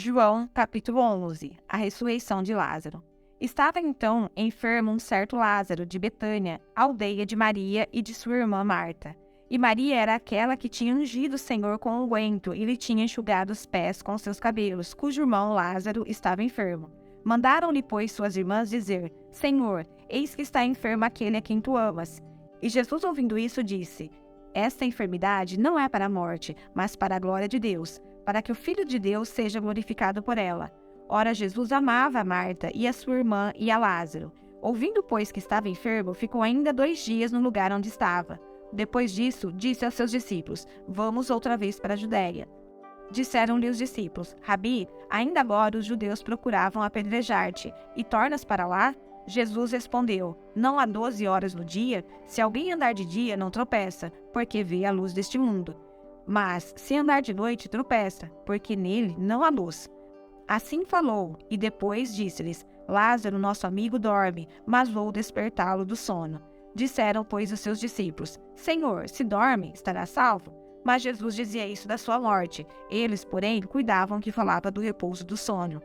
João, capítulo 11. A ressurreição de Lázaro. Estava então enfermo um certo Lázaro de Betânia, aldeia de Maria e de sua irmã Marta. E Maria era aquela que tinha ungido o Senhor com unguento e lhe tinha enxugado os pés com seus cabelos, cujo irmão Lázaro estava enfermo. Mandaram-lhe, pois, suas irmãs dizer: Senhor, eis que está enfermo aquele a quem tu amas. E Jesus, ouvindo isso, disse: Esta enfermidade não é para a morte, mas para a glória de Deus, para que o Filho de Deus seja glorificado por ela. Ora, Jesus amava a Marta e a sua irmã e a Lázaro. Ouvindo, pois, que estava enfermo, ficou ainda 2 dias no lugar onde estava. Depois disso, disse aos seus discípulos: Vamos outra vez para a Judéia. Disseram-lhe os discípulos: Rabi, ainda agora os judeus procuravam apedrejar-te, e tornas para lá? Jesus respondeu: Não há 12 horas no dia? Se alguém andar de dia, não tropeça, porque vê a luz deste mundo. Mas, se andar de noite, tropeça, porque nele não há luz. Assim falou, e depois disse-lhes: Lázaro, nosso amigo, dorme, mas vou despertá-lo do sono. Disseram, pois, os seus discípulos: Senhor, se dorme, estará salvo. Mas Jesus dizia isso da sua morte. Eles, porém, cuidavam que falava do repouso do sono.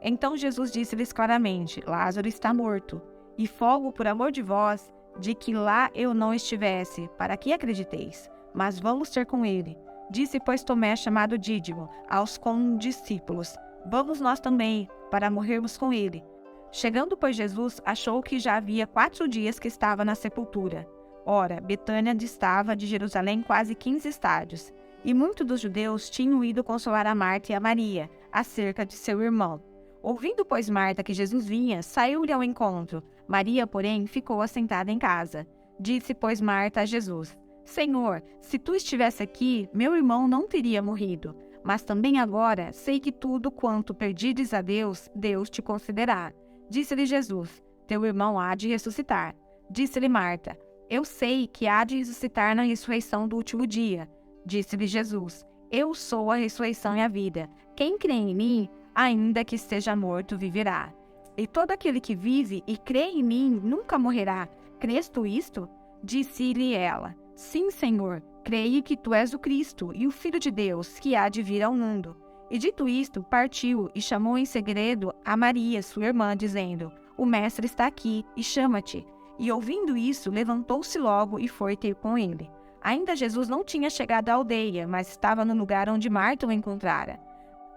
Então Jesus disse-lhes claramente: Lázaro está morto, e folgo por amor de vós, de que lá eu não estivesse, para que acrediteis. Mas vamos ter com ele. Disse, pois, Tomé, chamado Dídimo, aos condiscípulos: Vamos nós também, para morrermos com ele. Chegando, pois, Jesus, achou que já havia 4 dias que estava na sepultura. Ora, Betânia distava de Jerusalém quase 15 estádios, e muitos dos judeus tinham ido consolar a Marta e a Maria, acerca de seu irmão. Ouvindo, pois, Marta que Jesus vinha, saiu-lhe ao encontro. Maria, porém, ficou assentada em casa. Disse, pois, Marta a Jesus: Senhor, se tu estivesse aqui, meu irmão não teria morrido. Mas também agora sei que tudo quanto pedires a Deus, Deus te concederá. Disse-lhe Jesus: Teu irmão há de ressuscitar. Disse-lhe Marta: Eu sei que há de ressuscitar na ressurreição do último dia. Disse-lhe Jesus: Eu sou a ressurreição e a vida. Quem crê em mim, ainda que esteja morto, viverá. E todo aquele que vive e crê em mim nunca morrerá. Crês tu isto? Disse-lhe ela: Sim, Senhor, creio que tu és o Cristo e o Filho de Deus, que há de vir ao mundo. E dito isto, partiu e chamou em segredo a Maria, sua irmã, dizendo: O mestre está aqui e chama-te. E ouvindo isso, levantou-se logo e foi ter com ele. Ainda Jesus não tinha chegado à aldeia, mas estava no lugar onde Marta o encontrara.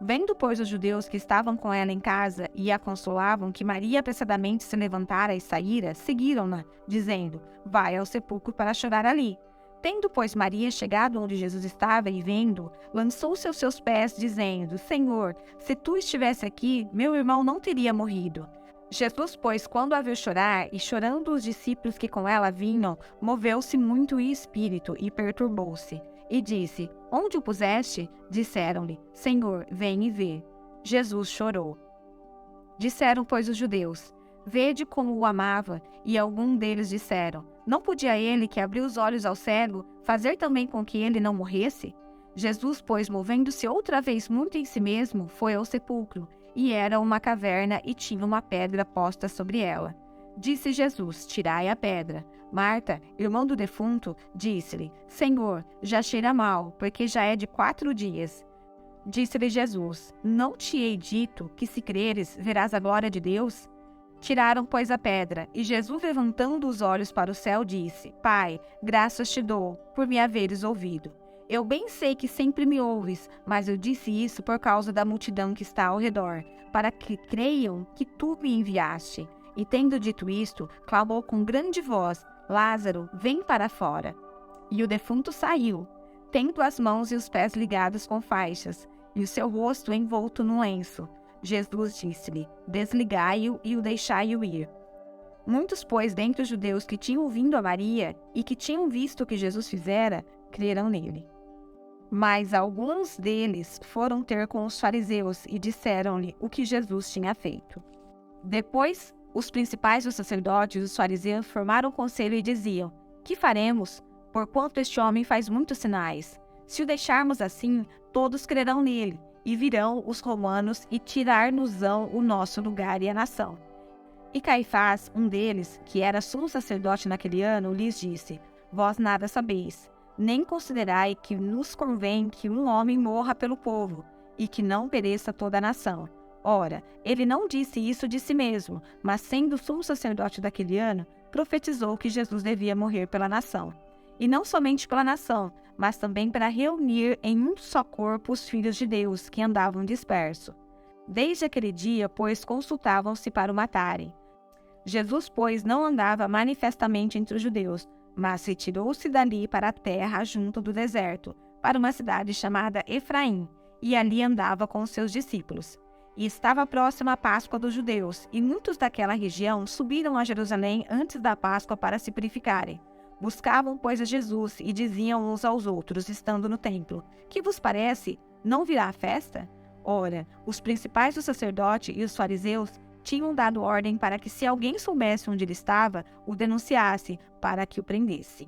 Vendo, pois, os judeus que estavam com ela em casa e a consolavam que Maria apressadamente se levantara e saíra, seguiram-na, dizendo: Vai ao sepulcro para chorar ali. Tendo, pois, Maria chegado onde Jesus estava e vendo, lançou-se aos seus pés, dizendo: Senhor, se tu estivesse aqui, meu irmão não teria morrido. Jesus, pois, quando a viu chorar, e chorando os discípulos que com ela vinham, moveu-se muito em espírito e perturbou-se. E disse: Onde o puseste? Disseram-lhe: Senhor, vem e vê. Jesus chorou. Disseram, pois, os judeus: Vede como o amava. E alguns deles disseram: Não podia ele, que abriu os olhos ao cego, fazer também com que ele não morresse? Jesus, pois, movendo-se outra vez muito em si mesmo, foi ao sepulcro, e era uma caverna e tinha uma pedra posta sobre ela. Disse Jesus: Tirai a pedra. Marta, irmã do defunto, disse-lhe: Senhor, já cheira mal, porque já é de 4 dias. Disse-lhe Jesus: Não te hei dito que, se creres, verás a glória de Deus? Tiraram, pois, a pedra, e Jesus, levantando os olhos para o céu, disse: Pai, graças te dou, por me haveres ouvido. Eu bem sei que sempre me ouves, mas eu disse isso por causa da multidão que está ao redor, para que creiam que tu me enviaste. E tendo dito isto, clamou com grande voz: Lázaro, vem para fora. E o defunto saiu, tendo as mãos e os pés ligados com faixas, e o seu rosto envolto num lenço. Jesus disse-lhe: Desligai-o e o deixai-o ir. Muitos, pois, dentre os judeus que tinham vindo a Maria e que tinham visto o que Jesus fizera, creram nele. Mas alguns deles foram ter com os fariseus e disseram-lhe o que Jesus tinha feito. Depois, os principais dos sacerdotes e os fariseus formaram conselho e diziam: Que faremos? Porquanto este homem faz muitos sinais. Se o deixarmos assim, todos crerão nele, e virão os romanos e tirar-nos-ão o nosso lugar e a nação. E Caifás, um deles, que era sumo sacerdote naquele ano, lhes disse: Vós nada sabeis, nem considerai que nos convém que um homem morra pelo povo, e que não pereça toda a nação. Ora, ele não disse isso de si mesmo, mas sendo sumo sacerdote daquele ano, profetizou que Jesus devia morrer pela nação. E não somente pela nação, mas também para reunir em um só corpo os filhos de Deus que andavam dispersos. Desde aquele dia, pois, consultavam-se para o matarem. Jesus, pois, não andava manifestamente entre os judeus, mas retirou-se dali para a terra junto do deserto, para uma cidade chamada Efraim, e ali andava com os seus discípulos. E estava próxima a Páscoa dos judeus, e muitos daquela região subiram a Jerusalém antes da Páscoa para se purificarem. Buscavam, pois, a Jesus, e diziam uns aos outros, estando no templo: Que vos parece? Não virá a festa? Ora, os principais do sacerdote e os fariseus tinham dado ordem para que, se alguém soubesse onde ele estava, o denunciasse, para que o prendesse.